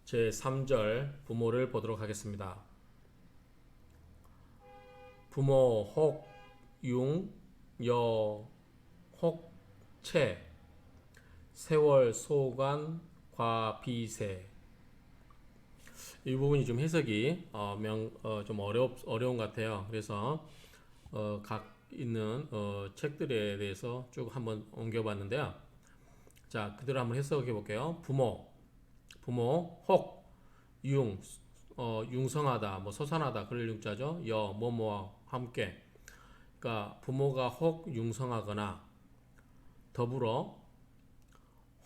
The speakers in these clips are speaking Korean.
제3절 부모를 보도록 하겠습니다. 부모 혹, 융, 여, 혹, 채, 세월, 소관, 과, 비세. 이 부분이 좀 해석이 좀 어려운 것 같아요. 그래서 각 있는 책들에 대해서 쭉 한번 옮겨봤는데요. 자, 그대로 한번 해석해 볼게요. 부모, 혹, 융, 융성하다, 뭐 서산하다, 그럴 융자죠. 여, 뭐뭐와 함께. 그러니까 부모가 혹 융성하거나 더불어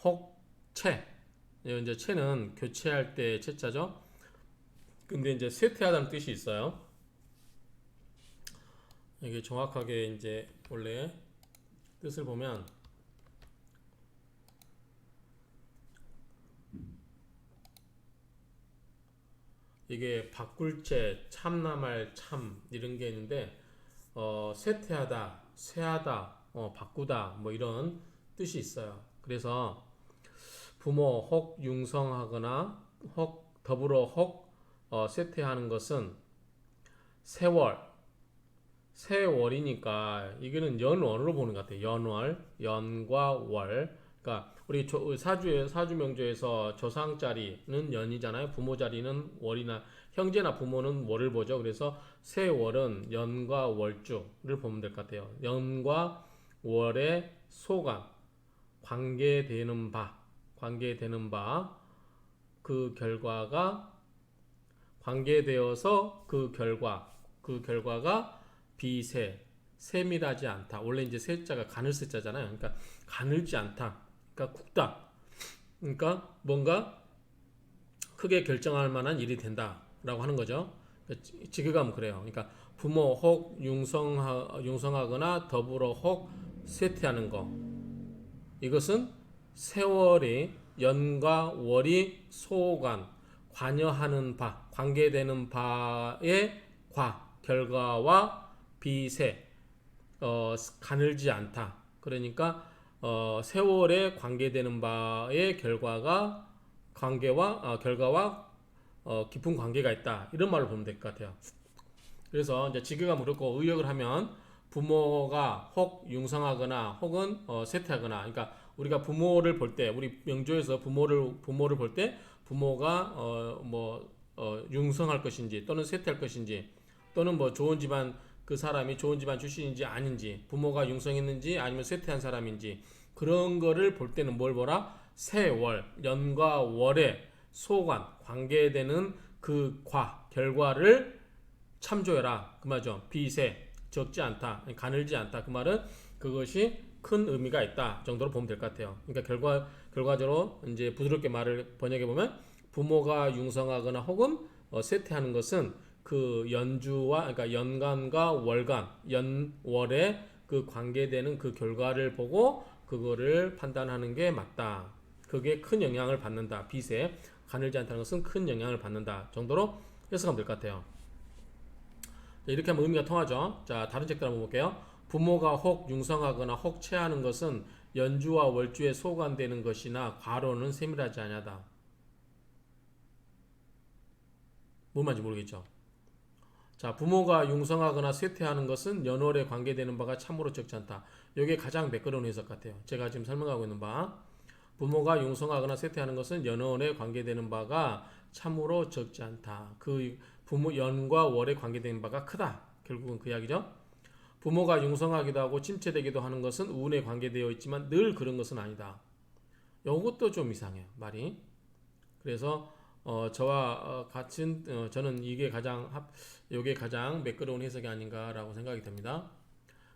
혹 채. 이제 채는 교체할 때 채자죠. 근데 이제 쇠퇴하다는 뜻이 있어요. 이게 정확하게 이제 원래 뜻을 보면 이게 바꿀 채, 참남할 참 이런 게 있는데 쇠퇴하다, 쇠하다, 바꾸다 뭐 이런 뜻이 있어요. 그래서 부모 혹 융성하거나 혹 더불어 혹 쇠퇴하는 것은 세월, 세월이니까 이거는 연월로 보는 것 같아요. 연월, 연과 월. 그러니까 우리 사주 명조에서 조상 자리는 연이잖아요. 부모 자리는 월이나 형제나 부모는 월을 보죠. 그래서 세월은 연과 월주를 보면 될 것 같아요. 연과 월의 소관, 관계되는 바, 그 결과가 관계되어서 그 결과가 비세, 세밀하지 않다. 원래 이제 세자가 가늘 세자잖아요. 그러니까 가늘지 않다. 그러니까 굵다. 그러니까 뭔가 크게 결정할 만한 일이 된다라고 하는 거죠. 지그감 그래요. 그러니까 부모 혹 융성하거나 더불어 혹 쇠퇴하는 거. 이것은 세월이 연과 월이 소관 관여하는 바 관계되는 바의 결과와 비세 가늘지 않다. 그러니까 세월에 관계되는 바의 결과와 깊은 관계가 있다. 이런 말을 보면 될 것 같아요. 그래서 이제 직역하면 그렇고 의역을 하면 부모가 혹 융성하거나 혹은 쇠퇴하거나 그러니까 우리가 부모를 볼 때 우리 명조에서 부모를 볼 때 부모가 융성할 것인지 또는 쇠퇴할 것인지 또는 뭐 좋은 집안 그 사람이 좋은 집안 출신인지 아닌지 부모가 융성했는지 아니면 쇠퇴한 사람인지 그런 거를 볼 때는 뭘 보라? 세월 연과 월의 소관 관계되는 그 결과를 참조해라 그 말이죠. 비세 적지 않다 가늘지 않다 그 말은 그것이 큰 의미가 있다 정도로 보면 될 것 같아요. 그러니까 결과적으로 이제 부드럽게 말을 번역해 보면 부모가 융성하거나 혹은 쇠퇴하는 것은 그 연주와 그러니까 연간과 월간 연월에 그 관계되는 그 결과를 보고 그거를 판단하는 게 맞다. 그게 큰 영향을 받는다. 비세 가늘지 않다는 것은 큰 영향을 받는다 정도로 해석하면 될 것 같아요. 이렇게 하면 의미가 통하죠. 자, 다른 책들 한번 볼게요. 부모가 혹 융성하거나 혹 체하는 것은 연주와 월주에 소관되는 것이나 과로는 세밀하지 아니하다. 뭔 말인지 모르겠죠. 자, 부모가 융성하거나 쇠퇴하는 것은 연월에 관계되는 바가 참으로 적지 않다. 이게 가장 매끄러운 해석 같아요. 제가 지금 설명하고 있는 바. 부모가 융성하거나 쇠퇴하는 것은 연월에 관계되는 바가 참으로 적지 않다. 그 부모 연과 월에 관계되는 바가 크다. 결국은 그 이야기죠. 부모가 융성하기도 하고 침체되기도 하는 것은 운에 관계되어 있지만 늘 그런 것은 아니다. 이것도 좀 이상해요. 말이. 그래서 저와 같은 저는 이게 가장 매끄러운 해석이 아닌가라고 생각이 됩니다.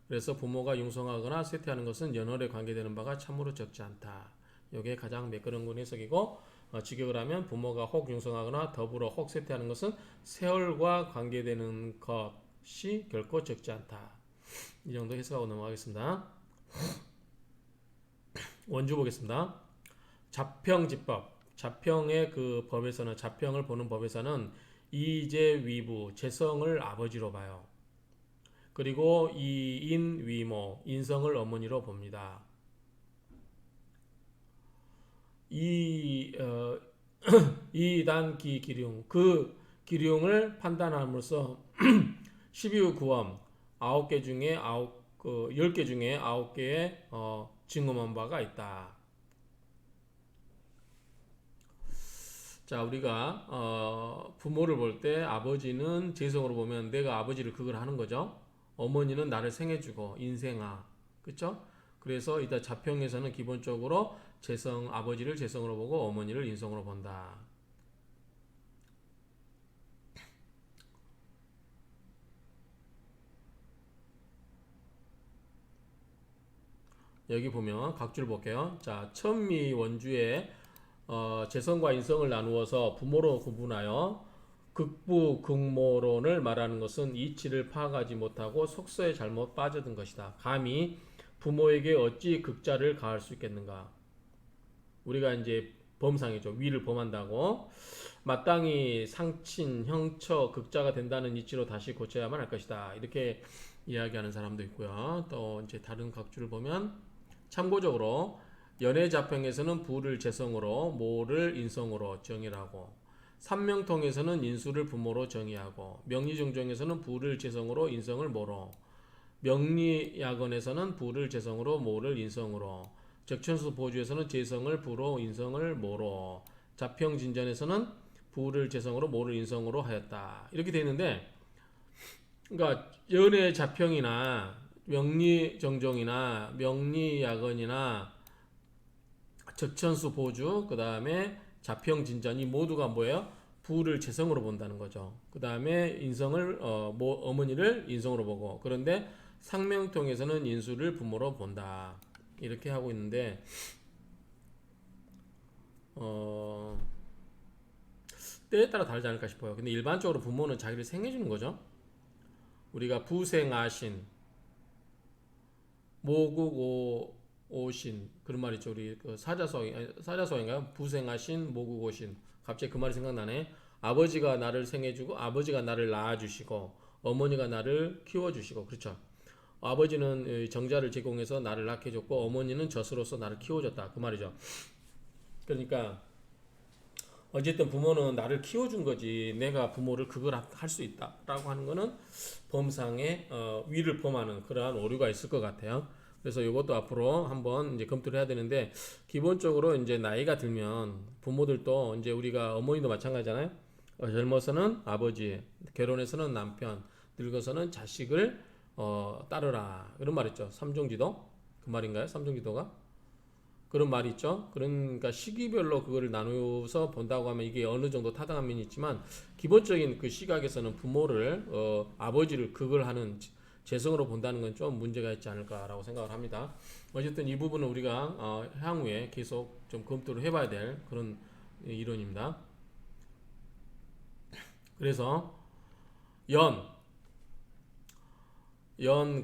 그래서 부모가 융성하거나 쇠퇴하는 것은 연월에 관계되는 바가 참으로 적지 않다. 이게 가장 매끄러운 해석이고 직역을 하면 부모가 혹 융성하거나 더불어 혹 쇠퇴하는 것은 세월과 관계되는 것이 결코 적지 않다. 이 정도 해석하고 넘어가겠습니다. 원주 보겠습니다. 자평지법. 자평의 그 법에서는 자평을 보는 법에서는 이제 위부 재성을 아버지로 봐요. 그리고 이인 위모 인성을 어머니로 봅니다. 이 이단 기룡 그 기룡을 판단함으로써 12hu 구엄 9개 중에 10개 중에 9개의 증언한 바가 있다. 자, 우리가 부모를 볼 때 아버지는 재성으로 보면 내가 아버지를 그걸 하는 거죠. 어머니는 나를 생해주고 인생아, 그렇죠? 그래서 이따 자평에서는 기본적으로 재성 아버지를 재성으로 보고 어머니를 인성으로 본다. 여기 보면 각줄 볼게요. 자, 천미 원주의 재성과 인성을 나누어서 부모로 구분하여 극부 극모론을 말하는 것은 이치를 파악하지 못하고 속서에 잘못 빠져든 것이다. 감히 부모에게 어찌 극자를 가할 수 있겠는가? 우리가 이제 범상이죠. 위를 범한다고 마땅히 상친, 형처, 극자가 된다는 이치로 다시 고쳐야만 할 것이다. 이렇게 이야기하는 사람도 있고요. 또 이제 다른 각주를 보면 참고적으로 연애자평에서는 부를 재성으로 모를 인성으로 정의하고 삼명통에서는 인수를 부모로 정의하고 명리종종에서는 부를 재성으로 인성을 모로 명리야건에서는 부를 재성으로 모를 인성으로 적천수 보주에서는 재성을 부로 인성을 모로 자평진전에서는 부를 재성으로 모를 인성으로 하였다. 이렇게 되어 있는데 그러니까 연애 자평이나 명리정종이나 명리야건이나 적천수 보주 그 다음에 자평진전 이 모두가 뭐예요? 부를 재성으로 본다는 거죠. 그 다음에 인성을 어머니를 인성으로 보고 그런데 상명통에서는 인수를 부모로 본다. 이렇게 하고 있는데 때에 따라 다르지 않을까 싶어요. 근데 일반적으로 부모는 자기를 생해주는 거죠. 우리가 부생아신 모국 오신 그런 말 있죠. 우리 그 사자성인가요? 부생하신 모국오신. 갑자기 그 말이 생각나네. 아버지가 나를 생해주고 아버지가 나를 낳아주시고 어머니가 나를 키워주시고 그렇죠. 아버지는 정자를 제공해서 나를 낳게 해줬고 어머니는 젖으로서 나를 키워줬다. 그 말이죠. 그러니까 어쨌든 부모는 나를 키워준 거지 내가 부모를 그걸 할 수 있다라고 하는 거는 범상의 위를 범하는 그러한 오류가 있을 것 같아요. 그래서 이것도 앞으로 한번 이제 검토를 해야 되는데 기본적으로 이제 나이가 들면 부모들도 이제 우리가 어머니도 마찬가지잖아요. 젊어서는 아버지, 결혼해서는 남편, 늙어서는 자식을 따르라 이런 말 있죠. 삼종지도 그 말인가요? 삼종지도가? 그런 말이 있죠. 그러니까 시기별로 그거를 나누어서 본다고 하면 이게 어느 정도 타당한 면이 있지만 기본적인 그 시각에서는 부모를 아버지를 그걸 하는 재성으로 본다는 건 좀 문제가 있지 않을까라고 생각을 합니다. 어쨌든 이 부분은 우리가 향후에 계속 좀 검토를 해봐야 될 그런 이론입니다. 그래서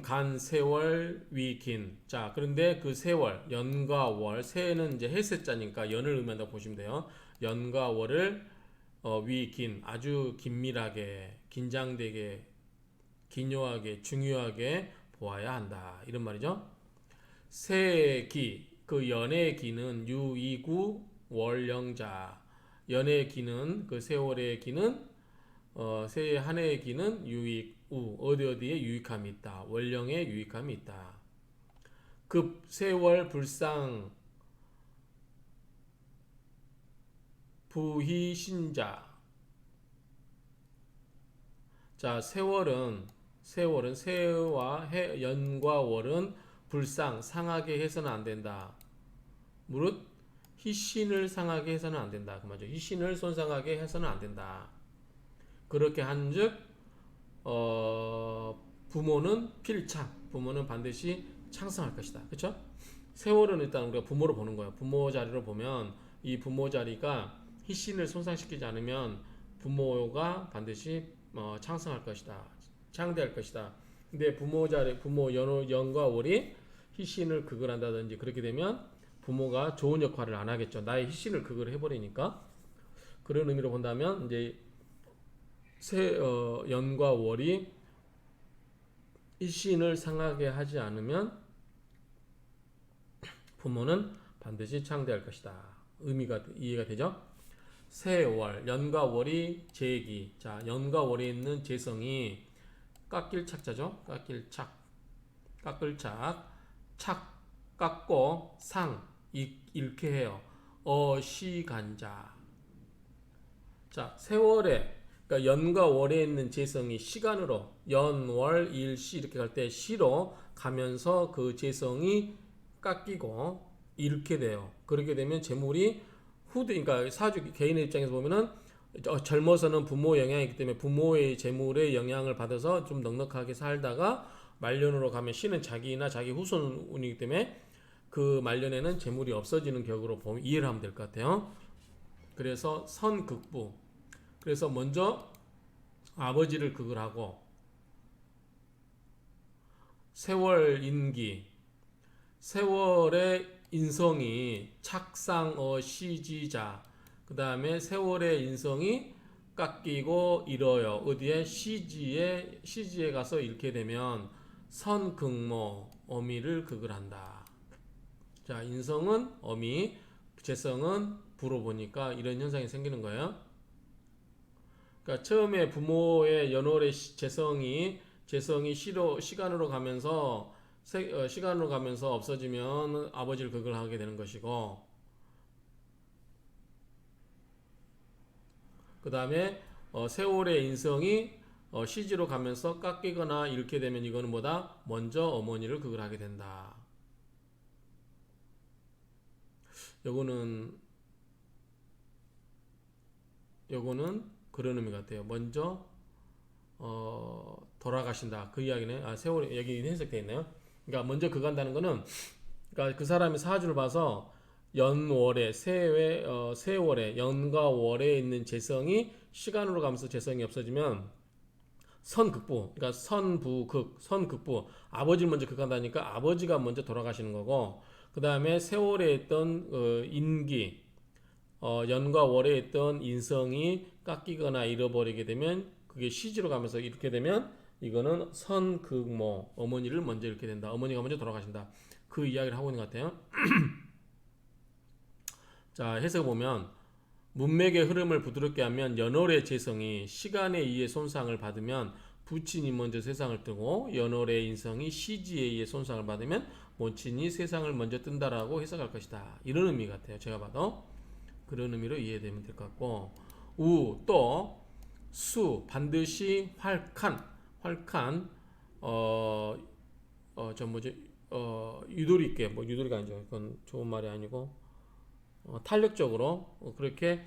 간, 세월, 위, 긴. 자, 그런데 그 세월, 연과 월, 세는 이제 헬세자니까 연을 의미한다고 보시면 돼요. 연과 월을 위, 긴, 아주 긴밀하게, 긴장되게, 기묘하게, 중요하게 보아야 한다. 이런 말이죠. 세기, 그 연의 기는 유이구 월령자. 연의 기는 그 세월의 기는 세 한 해의 기는 유익 어디에 유익함이 있다. 월령에 유익함이 있다. 급 세월 불상 부희신자. 자, 세월은 세와 연과 월은 불상 상하게 해서는 안 된다. 무릇 희신을 상하게 해서는 안 된다. 그 말이죠. 희신을 손상하게 해서는 안 된다. 그렇게 한즉 부모는 필창, 부모는 반드시 창성할 것이다. 그렇죠? 세월은 일단 우리가 부모로 보는 거예요. 부모 자리로 보면 이 부모 자리가 희신을 손상시키지 않으면 부모가 반드시 창성할 것이다. 창대할 것이다. 근데 부모 자리, 부모 연과 월이 희신을 극을 한다든지 그렇게 되면 부모가 좋은 역할을 안 하겠죠. 나의 희신을 극을 해버리니까. 그런 의미로 본다면 이제 연과 월이 희신을 상하게 하지 않으면 부모는 반드시 창대할 것이다. 의미가 이해가 되죠? 세월, 연과 월이 제기. 자, 연과 월에 있는 재성이 깎일 착자죠. 깎일 착, 깎을 착, 착 깎고 상 잃게 해요. 어시간자. 자, 세월에 그러니까 연과 월에 있는 재성이 시간으로 연, 월, 일, 시 이렇게 갈 때 시로 가면서 그 재성이 깎이고 잃게 돼요. 그렇게 되면 재물이 그러니까 사주 개인의 입장에서 보면은 젊어서는 부모 영향이 있기 때문에 부모의 재물의 영향을 받아서 좀 넉넉하게 살다가 말년으로 가면 시는 자기나 자기 후손이기 때문에 그 말년에는 재물이 없어지는 격으로 보면 이해를 하면 될 것 같아요. 그래서 선극부. 그래서 먼저 아버지를 극을 하고 세월 인기, 세월의 인성이 착상어 시지자. 그 다음에 세월의 인성이 깎이고 잃어요. 어디에 시지에 가서 잃게 되면 선극모 어미를 극을 한다. 자, 인성은 어미, 재성은 부로 보니까 이런 현상이 생기는 거예요. 그러니까 처음에 부모의 연월의 재성이 시간으로 가면서 시간으로 가면서 없어지면 아버지를 극을 하게 되는 것이고, 그 다음에 세월의 인성이 시지로 가면서 깎이거나 이렇게 되면 이거는 뭐다? 먼저 어머니를 극을 하게 된다. 요거는 그런 의미 같아요. 먼저 돌아가신다. 그 이야기는 세월이 여기 해석되어 있네요. 그러니까 먼저 그 간다는 거는 그러니까 그 사람이 사주를 봐서 연월에 세월에 연과 월에 있는 재성이 시간으로 가면서 재성이 없어지면 선극부, 그러니까 선극부 아버지를 먼저 극한다니까 아버지가 먼저 돌아가시는 거고, 그 다음에 세월에 있던 인기 연과 월에 있던 인성이 깎이거나 잃어버리게 되면 그게 시지로 가면서 이렇게 되면 이거는 선극모 어머니를 먼저 잃게 된다. 어머니가 먼저 돌아가신다. 그 이야기를 하고 있는 것 같아요. 자, 해석을 보면 문맥의 흐름을 부드럽게 하면 연월의 재성이 시간에 의해 손상을 받으면 부친이 먼저 세상을 뜨고 연월의 인성이 시지에 의해 손상을 받으면 모친이 세상을 먼저 뜬다라고 해석할 것이다. 이런 의미 같아요. 제가 봐도 그런 의미로 이해되면 될 것 같고, 또 수 반드시 활칸 유도리 있게 뭐 유도리가 아니죠. 그건 좋은 말이 아니고 탄력적으로 그렇게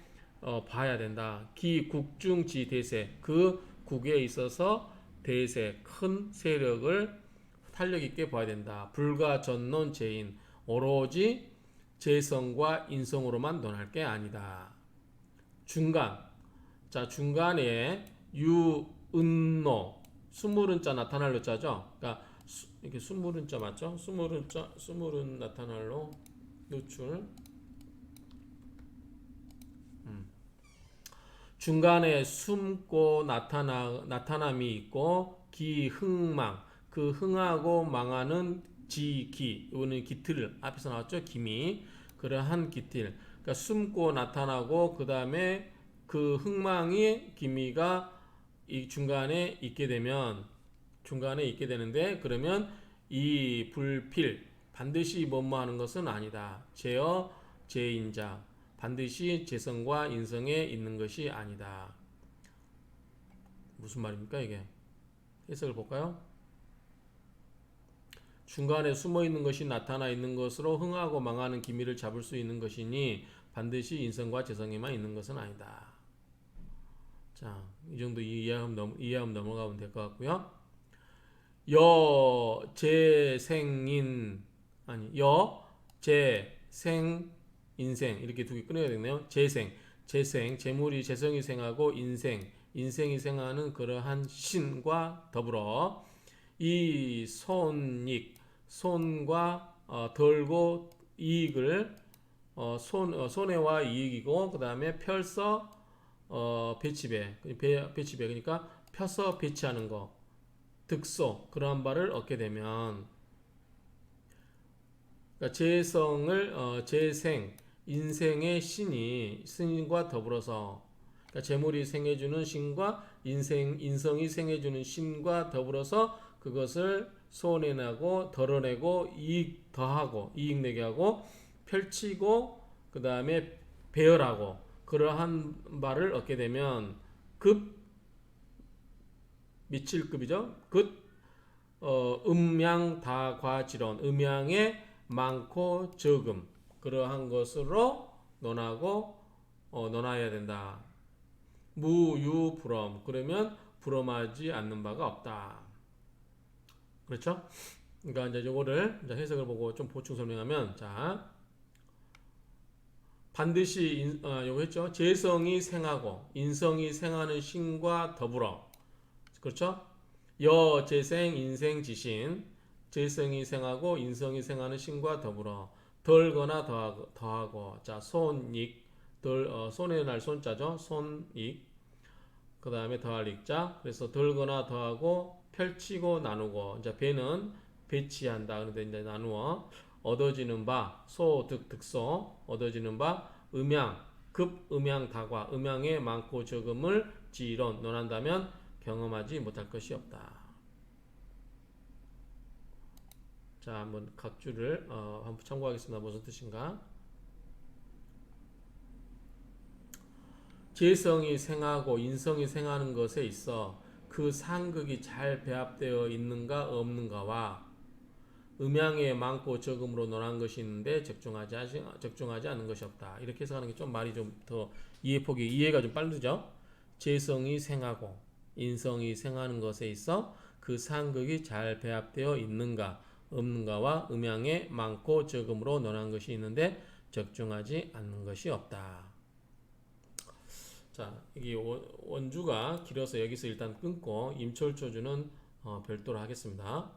봐야 된다. 기국중지 대세 그 국에 있어서 대세 큰 세력을 탄력 있게 봐야 된다. 불가 전론 제인 오로지 재성과 인성으로만 논할 게 아니다. 자, 중간에 유은노 수물은자 나타날 로자죠. 그러니까 이렇게 수물은자 맞죠? 수물은 나타날로 노출. 중간에 숨고 나타남이 있고 기흥망 그 흥하고 망하는 지기 이거는 기틀 앞에서 나왔죠. 기미 그러한 기틀 그러니까 숨고 나타나고 그 다음에 그 흥망이 기미가 이 중간에 있게 되는데 그러면 이 불필 반드시 뭐뭐 하는 것은 아니다. 제어 제인자 반드시 재성과 인성에 있는 것이 아니다. 무슨 말입니까 이게? 해석을 볼까요? 중간에 숨어 있는 것이 나타나 있는 것으로 흥하고 망하는 기미를 잡을 수 있는 것이니 반드시 인성과 재성에만 있는 것은 아니다. 자, 이 정도 이해하면 넘어가면 될 것 같고요. 재생 인생 이렇게 두 개 끊어야 되네요. 재물이 재성이 생하고 인생이 생하는 그러한 신과 더불어 이 손과 덜고 이익을 손해와 이익이고 그 다음에 펼서 배치배 그러니까 펴서 배치하는 거 득소 그러한 바를 얻게 되면 그러니까 재성을 인생의 신과 더불어서, 그러니까 재물이 생해주는 신과 인성이 생해주는 신과 더불어서 그것을 소원해내고 덜어내고 이익 더하고 이익 내게 하고 펼치고 그 다음에 배열하고 그러한 바를 얻게 되면 급 미칠급이죠. 음양다과지론, 음양의 많고 적음, 그러한 것으로 논하여야 된다. 무유불엄, 그러면 불엄하지 않는 바가 없다. 그렇죠? 그러니까 이제 요거를 이제 해석을 보고 좀 보충 설명하면, 자, 반드시 요거 했죠. 재성이 생하고 인성이 생하는 신과 더불어, 그렇죠? 재생, 인생, 지신, 재성이 생하고 인성이 생하는 신과 더불어 덜거나 더하고, 자, 손익, 손에 날 손자죠. 손익. 그 다음에 더할 익자. 그래서 덜거나 더하고 펼치고 나누고, 이제 배는 배치한다. 그런데 이제 나누어 얻어지는 바, 소득 득소, 얻어지는 바, 음양 다과, 음양의 많고 적음을 지론 논한다면 경험하지 못할 것이 없다. 자, 한번 각 줄을 한번 참고하겠습니다. 무슨 뜻인가? 재성이 생하고 인성이 생하는 것에 있어 그 상극이 잘 배합되어 있는가 없는가와 음양의 많고 적음으로 논한 것이 있는데 적중하지 않는 것이 없다. 이렇게 해석하는 게 좀 말이 좀 더 이해가 좀 빠르죠. 재성이 생하고 인성이 생하는 것에 있어 그 상극이 잘 배합되어 있는가 없는가와 음양의 많고 적음으로 논한 것이 있는데 적중하지 않는 것이 없다. 자, 이게 원주가 길어서 여기서 일단 끊고 임철조주는 별도로 하겠습니다.